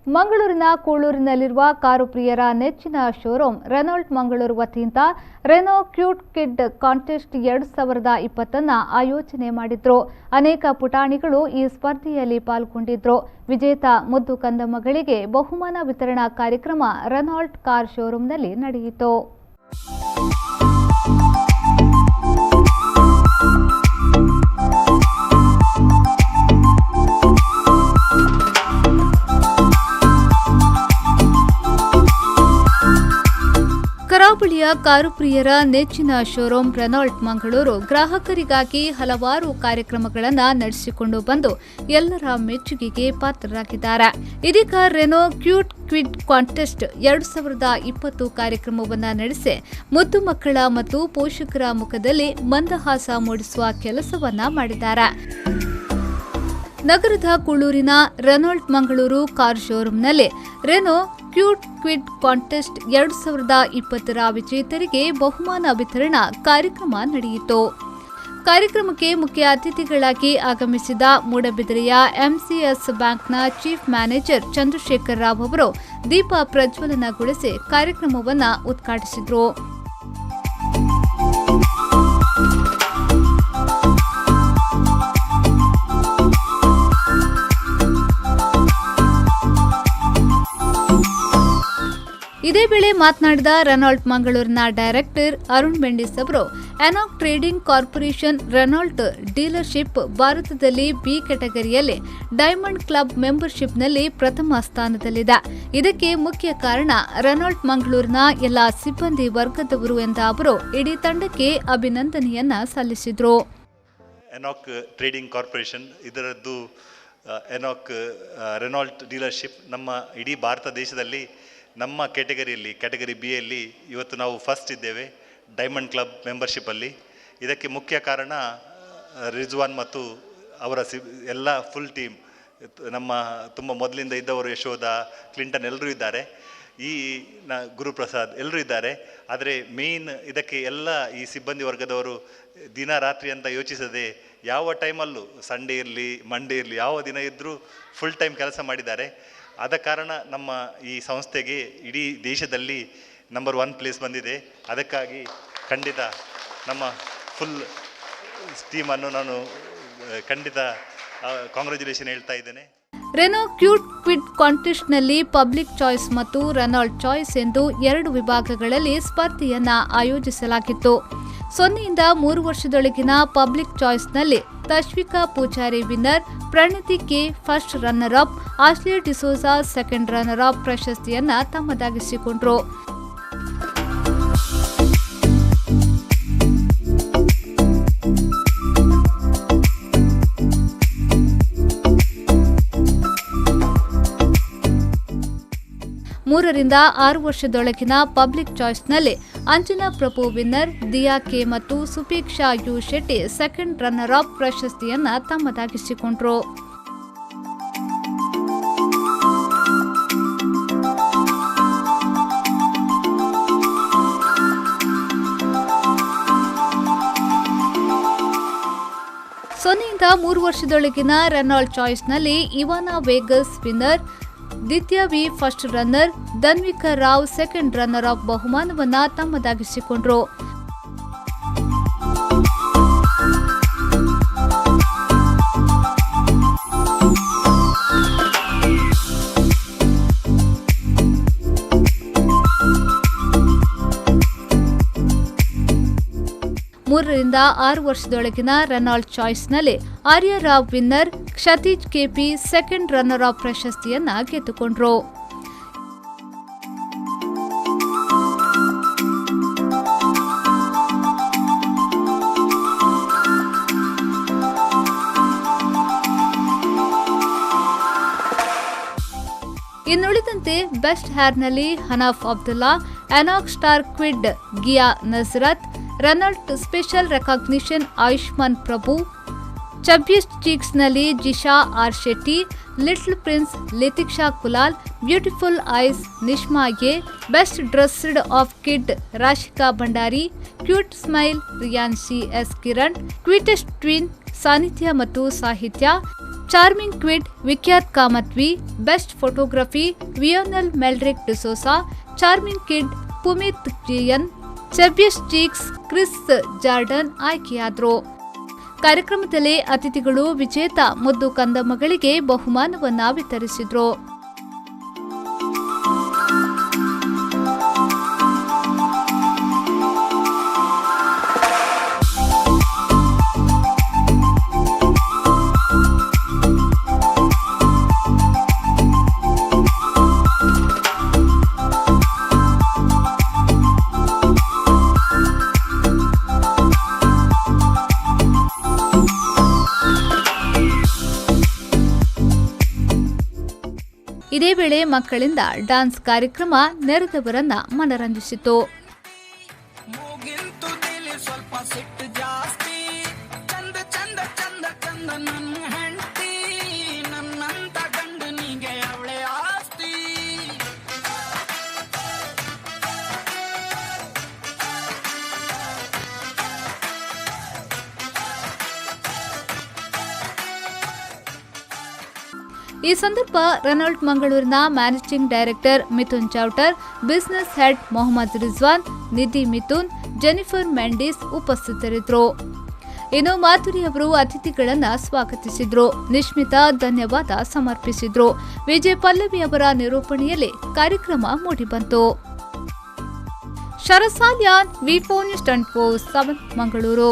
ಮಂಗಳೂರಿನ ಕೂಳೂರಿನಲ್ಲಿರುವ ಕಾರು ಪ್ರಿಯರ ನೆಚ್ಚಿನ showroom Renault Mangaluru ವತಿಯಿಂದ ರೆನೋ ಕ್ಯೂಟ್ ಕಿಡ್ ಕಾಂಟೆಸ್ಟ್ 2020 ಆಯೋಜನೆ ಮಾಡಿದ್ರು. ಅನೇಕ ಪುಟಾಣಿಗಳು ಈ ಸ್ಪರ್ಧೆಯಲ್ಲಿ ಪಾಲ್ಗೊಂಡಿದ್ರು. ವಿಜೇತ ಮುದ್ದು ಕಂದಮ್ಮಗಳಿಗೆ ಬಹುಮಾನ ವಿತರಣಾ ಕಾರ್ಯಕ್ರಮ ರೆನಾಲ್ಟ್ ಕಾರ್ ಶೋರೂಮ್ನಲ್ಲಿ ನಡೆಯಿತು. ಕರಾವಳಿಯ ಕಾರು ಪ್ರಿಯರ ನೆಚ್ಚಿನ ಶೋರೂಮ್ ರೆನಾಲ್ಟ್ ಮಂಗಳೂರು ಗ್ರಾಹಕರಿಗಾಗಿ ಹಲವಾರು ಕಾರ್ಯಕ್ರಮಗಳನ್ನು ನಡೆಸಿಕೊಂಡು ಬಂದು ಎಲ್ಲರ ಮೆಚ್ಚುಗೆಗೆ ಪಾತ್ರರಾಗಿದ್ದಾರೆ. ಇದೀಗ ರೆನೋ ಕ್ಯೂಟ್ ಕ್ವಿಡ್ ಕಾಂಟೆಸ್ಟ್ 2020 ಕಾರ್ಯಕ್ರಮವನ್ನು ನಡೆಸಿ ಮುದ್ದು ಮಕ್ಕಳ ಮತ್ತು ಪೋಷಕರ ಮುಖದಲ್ಲಿ ಮಂದಹಾಸ ಮೂಡಿಸುವ ಕೆಲಸವನ್ನ ಮಾಡಿದ್ದಾರೆ. ನಗರದ ಕೂಳೂರಿನ ರೆನಾಲ್ಟ್ ಮಂಗಳೂರು ಕಾರ್ ಶೋರೂಮ್ನಲ್ಲಿ ರೆನೋ ಕ್ಯೂಟ್ ಕ್ವಿಡ್ ಕಾಂಟೆಸ್ಟ್ 2020 ವಿಜೇತರಿಗೆ ಬಹುಮಾನ ವಿತರಣಾ ಕಾರ್ಯಕ್ರಮ ನಡೆಯಿತು. ಕಾರ್ಯಕ್ರಮಕ್ಕೆ ಮುಖ್ಯ ಅತಿಥಿಗಳಾಗಿ ಆಗಮಿಸಿದ ಮೂಡಬಿದಿರೆಯ ಎಂಸಿಎಸ್ ಬ್ಯಾಂಕ್ನ ಚೀಫ್ ಮ್ಯಾನೇಜರ್ ಚಂದ್ರಶೇಖರ್ ರಾವ್ ಅವರು ದೀಪ ಪ್ರಜ್ವಲನಗೊಳಿಸಿ ಕಾರ್ಯಕ್ರಮವನ್ನು ಉದ್ಘಾಟಿಸಿದರು. ಇದೇ ವೇಳೆ ಮಾತನಾಡಿದ ರೆನಾಲ್ಟ್ ಮಂಗಳೂರಿನ ಡೈರೆಕ್ಟರ್ ಅರುಣ್ ಮೆಂಡಿಸ್ ಅವರು ಎನಾಕ್ ಟ್ರೇಡಿಂಗ್ ಕಾರ್ಪೊರೇಷನ್ ರೆನಾಲ್ಟ್ ಡೀಲರ್ಶಿಪ್ ಭಾರತದಲ್ಲಿ ಬಿ ಕ್ಯಾಟಗರಿಯಲ್ಲಿ ಡೈಮಂಡ್ ಕ್ಲಬ್ ಮೆಂಬರ್ಶಿಪ್ನಲ್ಲಿ ಪ್ರಥಮ ಸ್ಥಾನದಲ್ಲಿದೆ. ಇದಕ್ಕೆ ಮುಖ್ಯ ಕಾರಣ ರೆನಾಲ್ಟ್ ಮಂಗಳೂರಿನ ಎಲ್ಲ ಸಿಬ್ಬಂದಿ ವರ್ಗದವರು ಎಂದ ಅವರು ಇಡೀ ತಂಡಕ್ಕೆ ಅಭಿನಂದನೆಯನ್ನ ಸಲ್ಲಿಸಿದರು. ಎನಾಕ್ ಟ್ರೇಡಿಂಗ್ ಕಾರ್ಪೊರೇಷನ್ ಇದರದ್ದು ಎನಾಕ್ ರೆನಾಲ್ಟ್ ಡೀಲರ್ಶಿಪ್ ನಮ್ಮ ಇಡೀ ಭಾರತ ದೇಶದಲ್ಲಿ ನಮ್ಮ ಕ್ಯಾಟಗರಿ ಬಿ ಯಲ್ಲಿ ಇವತ್ತು ನಾವು ಫಸ್ಟ್ ಇದ್ದೇವೆ ಡೈಮಂಡ್ ಕ್ಲಬ್ ಮೆಂಬರ್ಶಿಪ್ಪಲ್ಲಿ. ಇದಕ್ಕೆ ಮುಖ್ಯ ಕಾರಣ ರಿಜ್ವಾನ್ ಮತ್ತು ಅವರ ಎಲ್ಲ ಫುಲ್ ಟೀಮ್, ನಮ್ಮ ತುಂಬ ಮೊದಲಿಂದ ಇದ್ದವರು ಯಶೋಧ, ಕ್ಲಿಂಟನ್ ಎಲ್ಲರೂ ಇದ್ದಾರೆ, ಈ ಗುರುಪ್ರಸಾದ್ ಎಲ್ಲರೂ ಇದ್ದಾರೆ. ಆದರೆ ಮೇಯ್ನ್ ಇದಕ್ಕೆ ಎಲ್ಲ ಈ ಸಿಬ್ಬಂದಿ ವರ್ಗದವರು ದಿನ ರಾತ್ರಿ ಅಂತ ಯೋಚಿಸದೆ ಯಾವ ಟೈಮಲ್ಲೂ ಸಂಡೇ ಇರಲಿ ಮಂಡೇ ಇರಲಿ ಯಾವ ದಿನ ಇದ್ದರೂ ಫುಲ್ ಟೈಮ್ ಕೆಲಸ ಮಾಡಿದ್ದಾರೆ. ಆದ ಕಾರಣ ನಮ್ಮ ಈ ಸಂಸ್ಥೆಗೆ ಇಡೀ ದೇಶದಲ್ಲಿ ನಂಬರ್ 1 ಪ್ಲೇಸ್ ಬಂದಿದೆ. ಅದಕ್ಕಾಗಿ ಖಂಡಿತ ನಮ್ಮ ಫುಲ್ ಟೀಮನ್ನು ನಾನು ಖಂಡಿತ ಕಾಂಗ್ರ್ಯಾಚುಲೇಷನ್ ಹೇಳ್ತಾ ಇದ್ದೇನೆ. ರೆನೋ ಕ್ಯೂಟ್ ಕ್ವಿಡ್ ಕಾಂಟೆಸ್ಟ್ನಲ್ಲಿ ಪಬ್ಲಿಕ್ ಚಾಯ್ಸ್ ಮತ್ತು ರೆನಾಲ್ಟ್ ಚಾಯ್ಸ್ ಎಂದು 2 ವಿಭಾಗಗಳಲ್ಲಿ ಸ್ಪರ್ಧೆಯನ್ನ ಆಯೋಜಿಸಲಾಗಿತ್ತು. 0 ರಿಂದ 3 ವರ್ಷದೊಳಗಿನ ಪಬ್ಲಿಕ್ ಚಾಯ್ಸ್ನಲ್ಲಿ Tashvika Poojary winner, Pranathi K first runner up, Ashley D'Souza second runner up ಪ್ರಶಸ್ತಿಯನ್ನ ತಮ್ಮದಾಗಿಸಿಕೊಂಡ್ರು. ಮೂರರಿಂದ 6 ವರ್ಷದೊಳಗಿನ ಪಬ್ಲಿಕ್ ಚಾಯ್ಸ್ನಲ್ಲಿ ಅಂಜನಾ ಪ್ರಭು ವಿನ್ನರ್, ದಿಯಾ ಕೆ ಮತ್ತು Supeksha U Shetty second runner up ಪ್ರಶಸ್ತಿಯನ್ನ ತಮ್ಮದಾಗಿಸಿಕೊಂಡ್ರು. ಸೊನ್ನೆಯಿಂದ 3 ವರ್ಷದೊಳಗಿನ ರೆನಾಲ್ಟ್ ಚಾಯ್ಸ್ನಲ್ಲಿ Ivana Vegas winner, Ditya V first runner, ಧನ್ವಿಕಾ Rao second runner up ಬಹುಮಾನವನ್ನ ತಮ್ಮದಾಗಿಸಿಕೊಂಡ್ರು. ಮೂರರಿಂದ 6 ವರ್ಷದೊಳಗಿನ ರೆನಾಲ್ಟ್ ಚಾಯ್ಸ್ನಲ್ಲಿ Arya Rao winner, Kshitij KP second runner up ಪ್ರಶಸ್ತಿಯನ್ನ ಗೆದ್ದುಕೊಂಡ್ರು. ಇನ್ನುಳಿದಂತೆ ಬೆಸ್ಟ್ ಹೇರ್ನಲ್ಲಿ Hanaf Abdullah, Enoch star Kwid Gia Nazareth, Renault special recognition Ayushman Prabhu, chubbiest ಚೀಕ್ಸ್ನಲ್ಲಿ Jisha R Shetty, little prince Lithiksha Kulal, beautiful eyes Nishma A, best dressed of kid Rashika Bhandari, cute smile Riyansi S Kiran, cutest twin Sannidhya ಮತ್ತು Sahitya, charming Kwid Vikhyat ಕಾಮತ್ವಿ, best photography Vionel Melric D'Souza, charming kid ಪುಮಿತ್ ಜಿಯನ್, chubbiest cheeks Chris Jordan ಆಯ್ಕೆಯಾದರು. ಕಾರ್ಯಕ್ರಮದಲ್ಲಿ ಅತಿಥಿಗಳು ವಿಜೇತ ಮುದ್ದು ಕಂದಮ್ಮಗಳಿಗೆ ಬಹುಮಾನವನ್ನ ವಿತರಿಸಿದ್ರು. ಇದೇ ವೇಳೆ ಮಕ್ಕಳಿಂದ ಡ್ಯಾನ್ಸ್ ಕಾರ್ಯಕ್ರಮ ನೆರೆದವರನ್ನ ಮನರಂಜಿಸಿತು. ಈ ಸಂದರ್ಭ ರೆನಾಲ್ಟ್ ಮಂಗಳೂರಿನ managing director Mithun Chowtar, business head Mohammed Rizwan, Nidhi Mithun, Jennifer Mendis ಉಪಸ್ಥಿತರಿದ್ದರು. ಇನ್ನು ಮಾಧುರಿ ಅವರು ಅತಿಥಿಗಳನ್ನು ಸ್ವಾಗತಿಸಿದ್ರು. ನಿಶ್ಮಿತಾ ಧನ್ಯವಾದ ಸಮರ್ಪಿಸಿದ್ರು. ವಿಜಯ್ ಪಲ್ಲವಿ ಅವರ ನಿರೂಪಣೆಯಲ್ಲಿ ಕಾರ್ಯಕ್ರಮ ಮೂಡಿಬಂತು. ಶರಸಾಲ್ಯಾನ್, ವಿ4 ನ್ಯೂಸ್ 24/7 ಮಂಗಳೂರು.